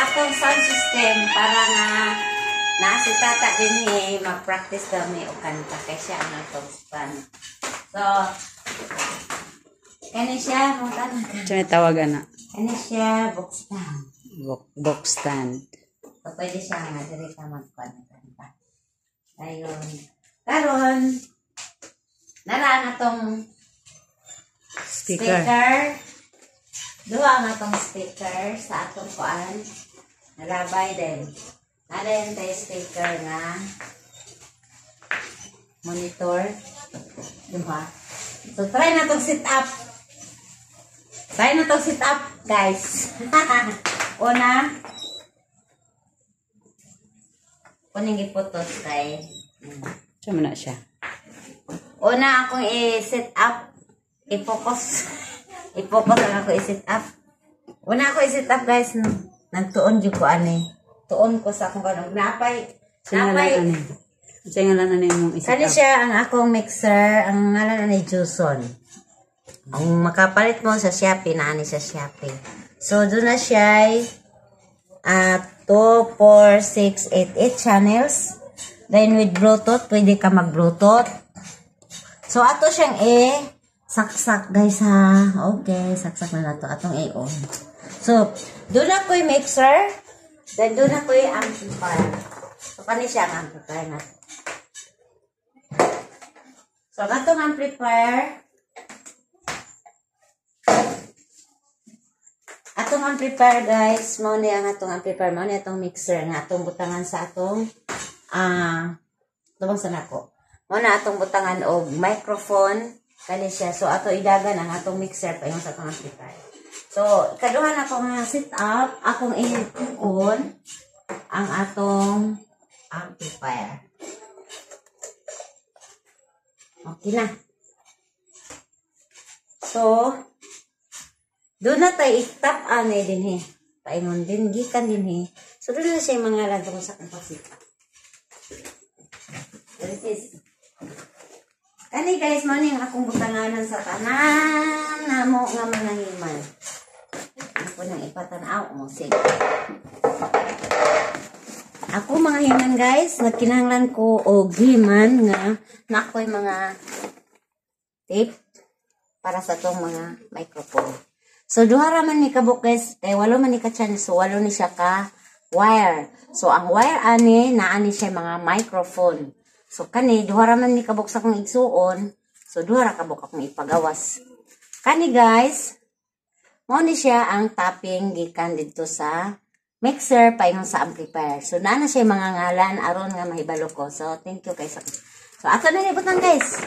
atong sound system para nga si tata din mag-practice kami o kanta kay siya ang atong stand. So, kani siya, kung tanong. Siya tawagan na. Kani siya, box stand. Box stand. So, pwede siya nga, diri ka magkanta. Ayun. Karon, nara nga tong speaker. Duha nga tong speaker sa atong kuan. Nalabay din. Nalayan tayo speaker nga monitor. Duha. So, try na tong sit up. Try na tong sit up, guys. Una. Kuning iputot kay. Siya mo na siya. Una akong i-sit up. I-focus. I-focus ang ako i-sit up. Una ako i-sit up, guys. Nagtuon dyan ko, tuon ko sa akong kanong napay. Singalan mong isip Kani up. siya ang akong mixer. Ang ngalan ni Juson. Ang makapalit mo sa Shopee, naani sa Shopee. So, doon na siya 2, 4, 6, 8, 8 channels. Then with Bluetooth, pwede ka mag-Bluetooth. So, ato siyang saksak guys ha. Okay, saksak na nato atong on. So, doon ako yung mixer. Then doon ako yung amplifier. So, kani siya ang amplifier na. So, atong amplifier. Atong amplifier guys, mao ni ang atong amplifier, mao ni atong mixer nga atong butangan sa atong tubang sa nako. Mao na atong butangan og microphone kani siya. So ato idagan ang atong mixer pa yung sa atong amplifier. So ikaduha na ko nga sit up, akong i-on ang atong amplifier. Okay na. So doon na tayo i-tap din paingon din, gikan din So, doon na siya yung mga lado sa kapasita. This is. Kani guys, mo yung akong butanganan sa tanan na mo nga manahiman. Ako nang ipatanaw mo, sige. Ako mga himan guys, nagkinahanglan ko o giman nga na ako'y mga tape para sa itong mga microphone. So, duha raman ni kabuk guys, kay walo man ni ka channel, so walo ni siya ka wire. So, ang wire naani siya mga microphone. So, kani, duha raman ni kabuk sa kong igsuon, so duha ra kabuk akong ipagawas. Kani guys, mo ni siya ang tapping gikan dito sa mixer paingon sa amplifier. So, naana siya mga ngalan, aron nga mahibalo ko. So, thank you guys. So, ato na nibutan guys.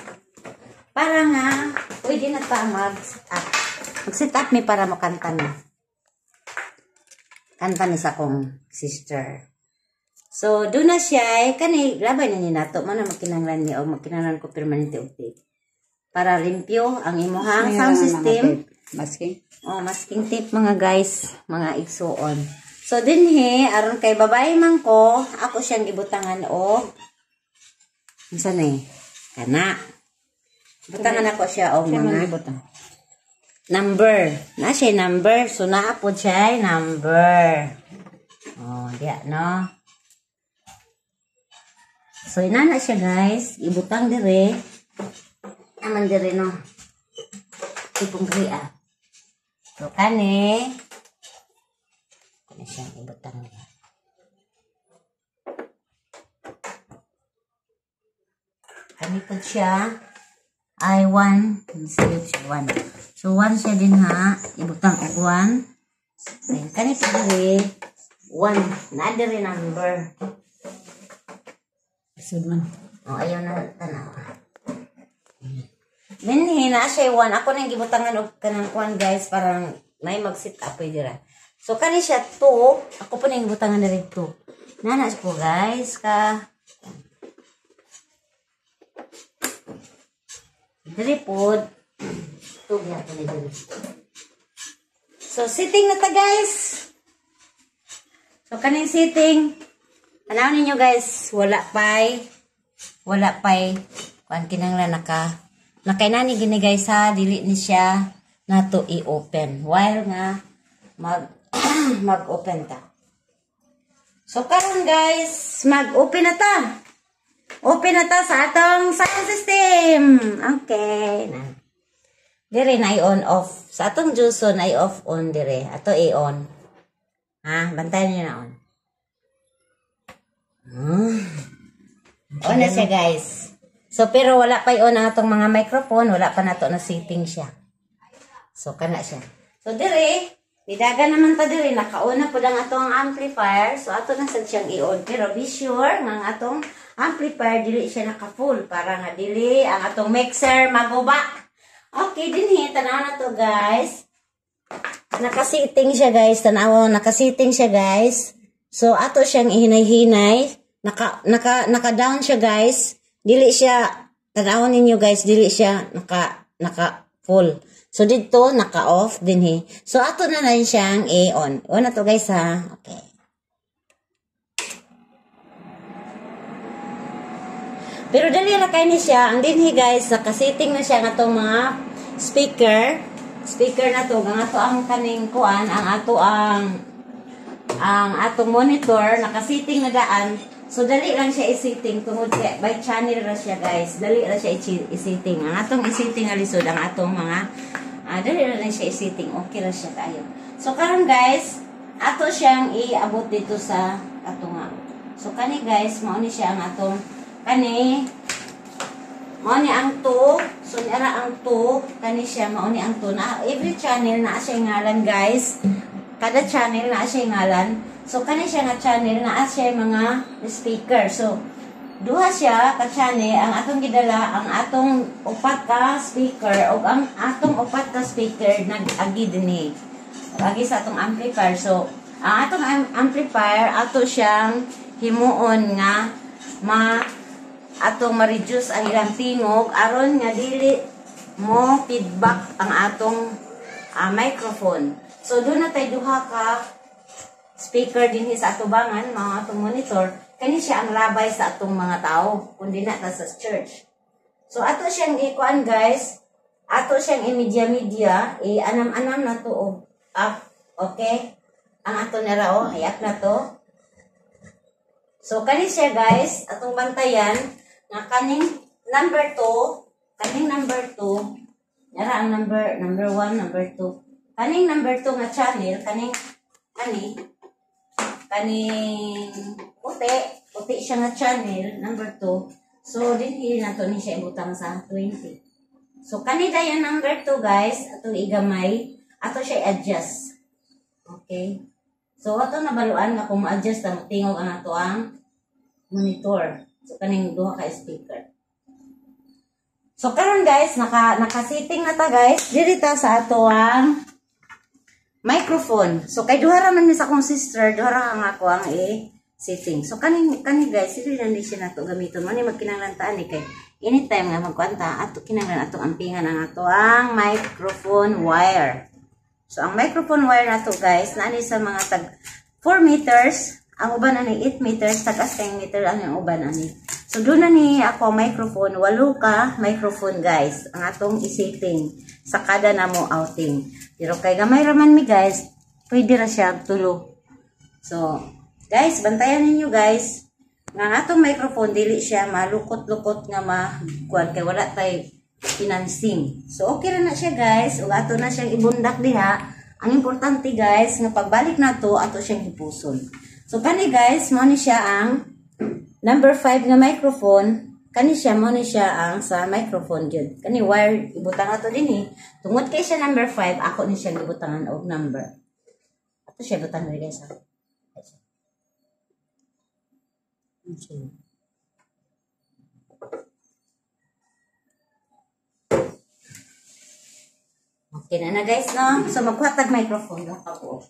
Para nga, pwede na ta mag-sit up mi para makanta mi. Kanta ni sa kong sister. So, doon na siya, kani, labay na ni nato, mana magkinanglan ni, o magkinanglan ko permanente og tape. Para limpyo ang imuhang sound system. Masking? Oh, masking tape mga guys, mga igsuon. So, dinhi, aron kay babae man ko, ako siyang gibutangan og, unsa na kana. Butangan ako siya og mga number. Na siya number. So, naapod siya number. Oh, diya, no? So, inana siya, guys. Ibutang dire. Aman dire, no? Tipong kriya. So, kani. Kani siya, ibutang niya. Kani po siya. I 1. Sige, 1. So, 1 siya din ha. Ibutang og 1. Then, kanito diri, 1. Na-diri number. Isod man. O, ayaw na tanaw. Then, hina siya 1. Ako nang gibutangan og kanang 1 guys. Parang may mag-sit up dira. So, kani siya 2. Ako po nang gibutangan na rin 2. Nana siya po guys. Diri pod. Tugya ko ni diri. So, sitting na ta guys. So, kaning sitting. Tanaw ninyo guys. Wala pa'y. Kuan kinanglan nakainani gini guys ha. Dili ni siya na to i-open. While nga mag-open ta. So karon guys, mag-open na ta. Open na ta sa atong sound system. Okay. Dire na i-on off. Sa atong juice na i-off on dire. Ato i-on. Ha, bantayan niyo na on. On na siya guys. So pero wala pa i-on ang atong mga microphone, wala pa nato na setting siya. So kana siya. So dire Bidaga naman ta diri nakauna pud ang atong amplifier. So ato na sad siyang i-on pero be sure nga ang atong amplifier dili siya naka-full para nga dili ang atong mixer maguba. Okay dinhi tanaw na to guys. Naka-setting siya guys, tanaw naka-setting siya guys. So ato siyang ihinay-hinay, naka-down siya guys. Dili siya tanawon ninyo guys, dili siya naka-full. So, dito, naka-off din So, ato na lang siyang i-on. On na to guys ha. Okay. Pero dali na kayo ni siya. Ang din guys, nakasetting na siya ng atong mga speaker. Speaker na to. Ang ato ang kaning kuan. Ang atong monitor. Nakasetting na daan. So, dali lang siya i-setting. Tungod kaya, by channel na siya guys. Dali lang siya i-setting. Ang atong i-setting alisod. Ang atong mga dali lang siya i-setting. Okay lang siya tayo. So, karon guys, ato siyang i-abot dito sa atong So, kani guys, mauni siya ang atong mauni ang 2. So, nara ang 2. Kani siya, mauni ang 2. Na, every channel na siya ngalan guys. Kada channel na siya ngalan. So, kani siya nga channel na siya mga speaker. So, duha siya ka channel ang atong gidala ang atong upat ka speaker o ang atong upat ka speaker nag-agi dinhi. Agi sa atong amplifier. So, ang atong amplifier ato siyang himuon nga atong ma-reduce ang ilang tingog aron nga dili mo feedback ang atong microphone. So, doon na tayo duha ka speaker din sa atubangan, mga atong monitor. Kani siya ang labay sa atong mga tao, kundi na ta sa church. So, ato siyang ikuan guys, ato siyang i-media-media, i-anam-anam na to o up, okay? Ang ato na rao, i-up na to. So, kani siya guys, atong bantayan, na kaning number 2, yara ang number 1, number 2. Kaning number 2 nga channel, kaning puti siya nga channel, number 2. So, din nato ni siya ibutang sa 20. So, kanida yung number 2, guys, ato igamay, ato siya adjust. Okay? So, ato nabaluan nga kung ma-adjust na tingog ang ato ang monitor. So, kaning duha ka speaker. So, karon guys, naka-setting na ta, guys. Dirita sa ato ang microphone. So, kay duha raman ni sa akong sister, duha ra nga ako ang setting. So, kani guys, hindi lang siya na ito gamiton. Mani magkinanglantaan kay anytime nga magkwanta, ato kinanglan atong ampingan ang ato ang microphone wire. So, ang microphone wire na to guys, naani sa mga tag 4 meters, ang uban ani 8 meters, tagas kayong meter ang uban ani. So, doon na ni ako microphone, 8 ka microphone guys, ang atong isetting sa kada na mo outing. Pero kay gamay raman mi guys, pwede ra siya tulo. So, guys, bantayan ninyo guys, nga atong microphone, dili siya malukot-lukot nga kuan kay wala tay financing. So, okay ra na siya guys, ug ato na siyang ibundak diha. Ang importante guys, nga pagbalik na to, ato siyang ipuson. So, kani guys, mo ni siya ang number 5 nga microphone. Kani siya, mo ni siya ang sa microphone jud. Kani wire, ibutang ato din Tungod kay siya number 5, ako ni siya ibutangan og number. Ato siya ibutang rin guys. Okay na guys, no? So, magkuhatag microphone lang ako.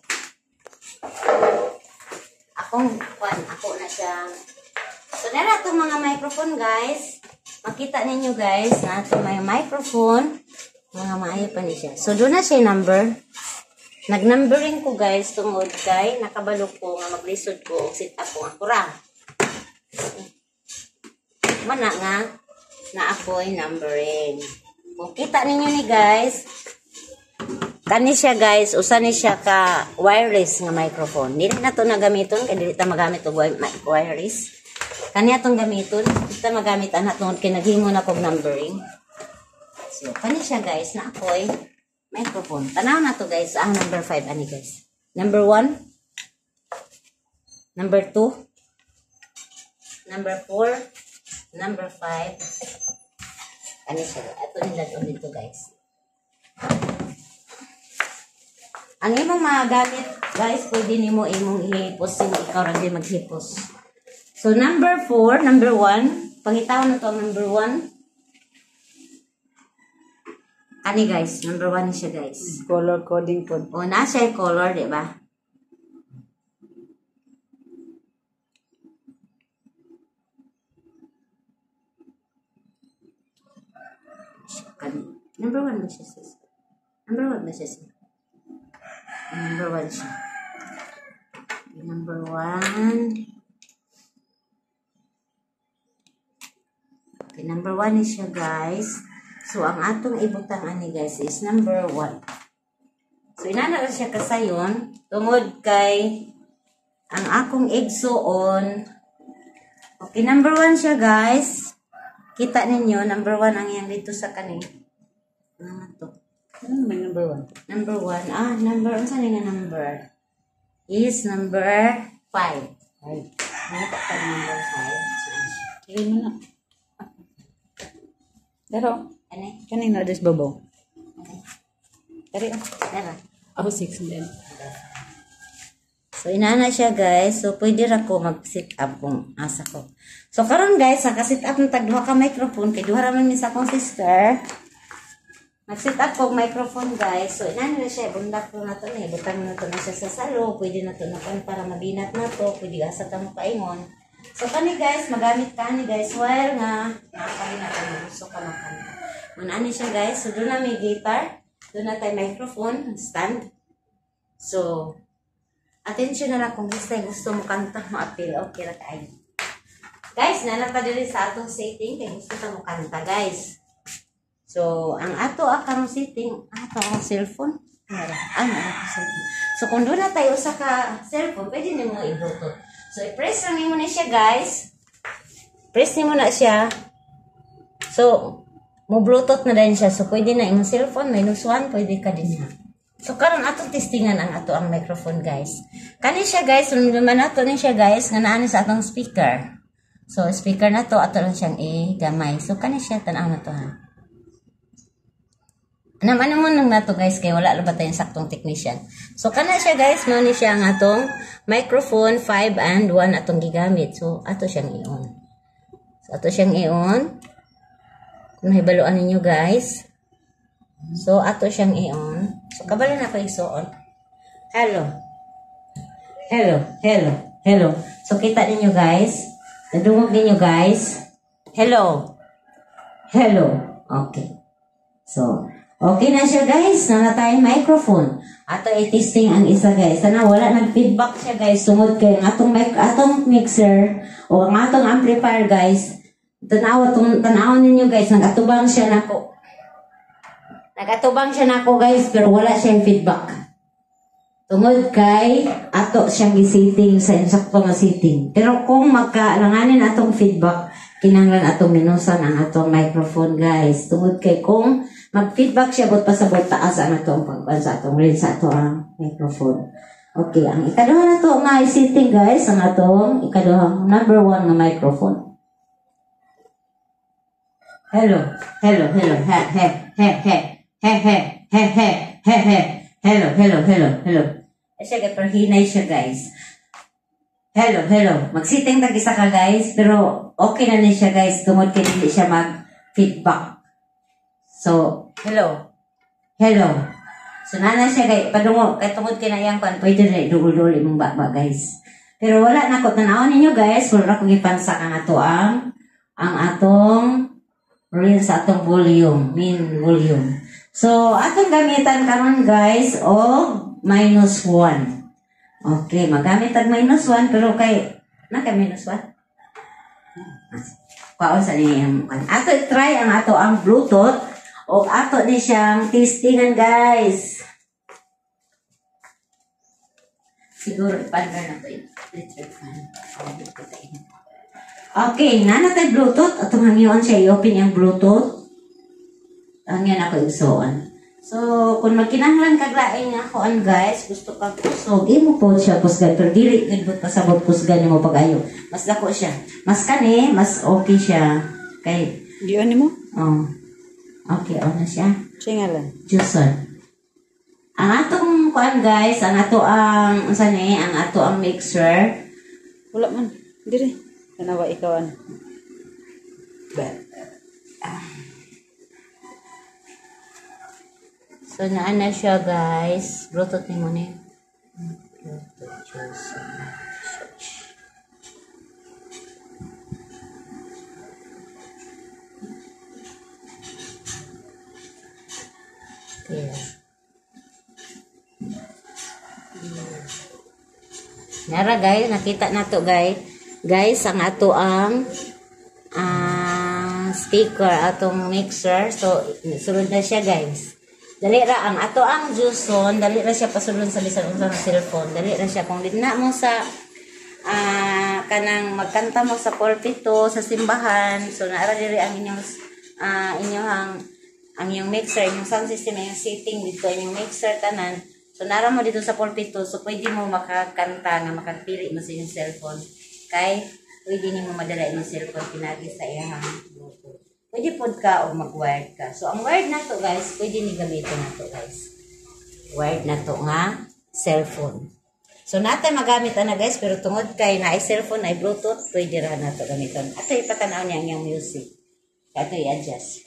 Ako na siya. So, nara itong mga microphone, guys. Makita ninyo, guys, na ito may microphone. Mga maayo pa niya siya. So, doon na siya number. Nag-numbering ko, guys, tungod kay nakabalog ko nga maglisod ko. Sit up ko nga kurang. Mana nga na ako'y numbering. Kung kita ninyo ni guys, Kani siya guys, usa ni siya ka wireless nga microphone. Dili na to nagamiton kay dili ta magamit og wireless. Kani atong gamiton, kita magamit ana tungod kay naghingon ako og numbering. So kani siya guys na ako'y microphone. Tanaw na to guys, ang number 5 ani guys. Number 1, number 2, number 4, number 5. Kani siya. Ato nila dito guys. Ang imong mga gamit, guys, pwede nimo imong ihipos kung ikaw ra di maghipos. So, number 4, number 1. Pangitaw na to ang number 1. Ani, guys. Number 1 siya, guys. Color coding po. O, nasa yung color, di ba? Number 1 ba siya, sis? Number 1 ba siya, sis? Number 1 siya. Okay, number 1. Okay, number 1 is siya, guys. So, ang atong ibutang ani, guys, is number 1. So, inana na siya kasayon. Tungod kay ang akong igsuon. Okay, number 1 siya, guys. Kita ninyo, number 1 ang yan dito sa kanin. Ano to? Ano may number 1? Number 1. Number, ano saan nga number? Is number 5. Ano pa ka number 5? Sige mo na. Pero, Ano? kanina des babaw. Dari, Tara. ako 6 din. So, inana siya, guys. So, pwede ra ko mag-sit up kung asa ko. So, karon guys, ang ka-sit up ng tagduha ka microphone, kay duha raman sa akong sister. Mag-sit up ko microphone, guys. So, inana na siya. Bundak ko na to na. Butang na to na siya sa salo. Pwede na to na para mabinat na to. Pwede asa ka mo paingon. So, kani guys, magamit ka ni guys. While nga, nakakali na to. Gusto ka makanta. Unani siya, guys. So, doon na may guitar. Doon na tayo microphone, stand. So, attention na lang kung gusto mo kanta mo appeal. Okay ra kayo. Guys, nanapa diri sa atong setting kay gusto ta mo kanta, guys. So, ang ato karong setting, ato ang cellphone. Ano ang cellphone? So, kung doon na tayo sa ka cellphone, pwede nimo i-bluetooth. So, i-press lang nimo na siya, guys. Press nimo na siya. So, mo bluetooth na din siya. So, pwede na imong cellphone, -1, pwede ka din niya. So, karon atong testingan ang ato ang microphone, guys. Kani siya, guys. Naman ato ni siya, guys, nga naani sa atong speaker. So, speaker na to, ato lang siyang i-gamay. So, kani siya, tanaw na to, ha. Naman mo nang nato, guys, kay wala ba tayong saktong technician. So, kana siya, guys, mo ni siya ang atong microphone 5 and 1 atong gigamit. So, ato siyang i-on. So, ato siyang i-on. Kung nahibaluan ninyo, guys. So, ato siyang i-on. So, kabalo na ko isuon. Hello. Hello. Hello. Hello. So, kita ninyo, guys. Nadungog ninyo, guys. Hello. Hello. Okay. So, okay na siya, guys. Na tayong microphone. Ato i-testing ang isa, guys. Sana wala nag-feedback siya, guys. Sungod kayo ang atong mixer o ang atong amplifier, guys. Tanaw ninyo, guys. Nagatubang siya nako. Nagatubang siya nako, guys. Pero wala siyang feedback. Tungod kay ato siyang i-setting sa insakto nga setting. Pero kung magkaalanganin atong feedback, kinanglan atong minusan ang atong microphone, guys. Tungod kay kung mag-feedback siya, but pasabot taas ang atong pagkuhan sa atong rin sa atong microphone. Okay, ang ikaduha na to nga i-setting, guys, ang atong ikaduha, number 1 nga microphone. Hello, hello, hello, he, he, he, he, he, he, he, he, he, he, hello, hello, hello, hello. Siya, hinay siya, guys. Hello, hello. Mag-sitting tag-isa ka, guys, pero okay na siya, guys, tungod kay hindi siya mag-feedback. So, hello. Hello. So, nana siya, guys. Padungo, kay tungod kinayang kan, pwede na idugol-duli mong baba, guys. Pero wala na ko. Tanawin ninyo, guys. Wala akong ipansak ang ato ang atong rin sa atong volume. Mean volume. So, atong gamitan karon, guys, o -1. Okay, magamit ang -1, pero kay, -1? Paon sa niya. Ato try ang ato ang Bluetooth. O ato ni siyang testingan, guys. Siguro, partner na to. Electric fan. Okay, nanatay Bluetooth. At hangyon siya i-open yung Bluetooth. Hangyon ako isuon. So, kung magkinahanglan kaglaing nga kuan guys, gusto kang kusog, mo po siya kusgan. Pero dili, nagbuot pasabot kusgan mo pag-ayo. Mas dako siya. Mas kani, mas okay siya. Kay, Diyon mo? oh. Okay, na siya. Singalan. Juson. Ang atong kuan guys, ang ato ang ang ato ang mixer. Wala man. Dire. Tanawa ikaw ano. So naan na siya guys. Bluetooth ni mo ni. Bluetooth Juson. Yeah. Nara guys, nakita na to guys. Guys, ang ato ang speaker, atong mixer. So, sulod na siya guys. Dali ra ang ato ang Juson, dali ra siya pasulod sa bisan unsa nga cellphone. Dali ra siya kung dinna mo sa kanang magkanta mo sa pulpito, sa simbahan. So, naara diri ang inyong ang inyong mixer, yung sound system, yung setting dito, yung mixer tanan. So, nara mo dito sa pulpito, so pwede mo makakanta nga makapili mo sa inyong cellphone. Kay, pwede mo madala yung cellphone pinagi sa iyang Bluetooth. Pwede pod ka o mag-wired ka. So, ang wired na to guys, pwede ni gamitin na to guys. Wired na to nga cellphone. So, natin magamit na guys, pero tungod kay na ay cellphone, ay Bluetooth, pwede ra na to gamitin. Ato ipatanaw niya ang iyong music. Ato i-adjust.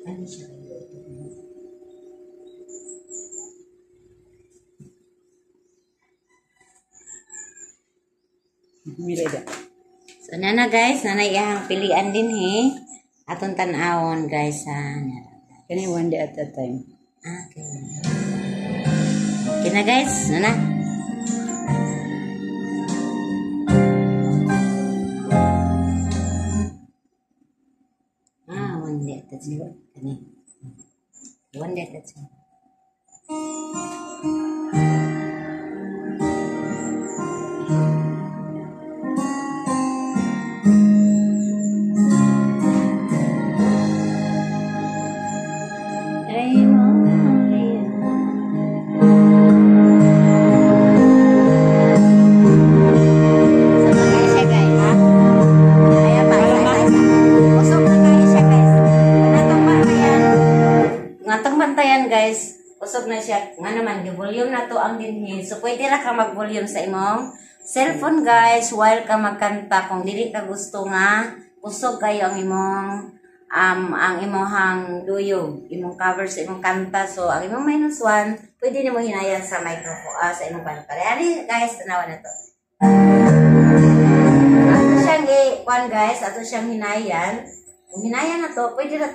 Ano siya? Mireda. So, nana guys, nana iyang pilian din atong tanawon guys Kani one day at a time. Okay. Okay na guys, nana. One day at a time. Kani. One day at a time. Guys, usog na siya. Nga naman, volume na to ang dinhi. So, pwede ra ka mag-volume sa imong cellphone, guys, while ka magkanta. Kung dili ka gusto nga, usog kayo ang imong duyog, imong cover sa imong kanta. So, ang imong -1, pwede nimo hinayan sa microphone, sa imong kanta. Ready, guys, tanawa na to. Ato siyang guys, ato siyang hinayan. Kung hinayan na to, pwede na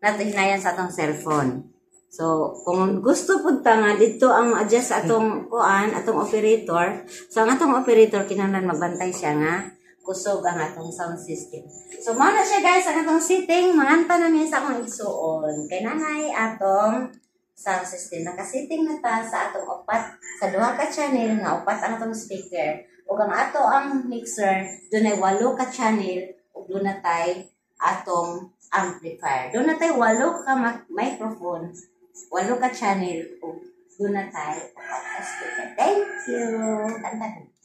nato hinayan sa atong cellphone. So, kung gusto po nga, dito ang adjust atong atong operator. So, ang atong operator, kinahanglan magbantay siya nga, kusog ang atong sound system. So, muna siya guys, ang atong setting, manganta na niya sa akong igsuon. Kay nanay atong sound system. Nakasetting na ta sa atong upat, sa duha ka channel, nga upat ang atong speaker. O ang ato ang mixer, doon ay 8 ka channel, o doon na tayo atong amplifier. Doon na tayo 8 ka microphone, 8 ka channel, o doon na tayo. Thank you. Kanta.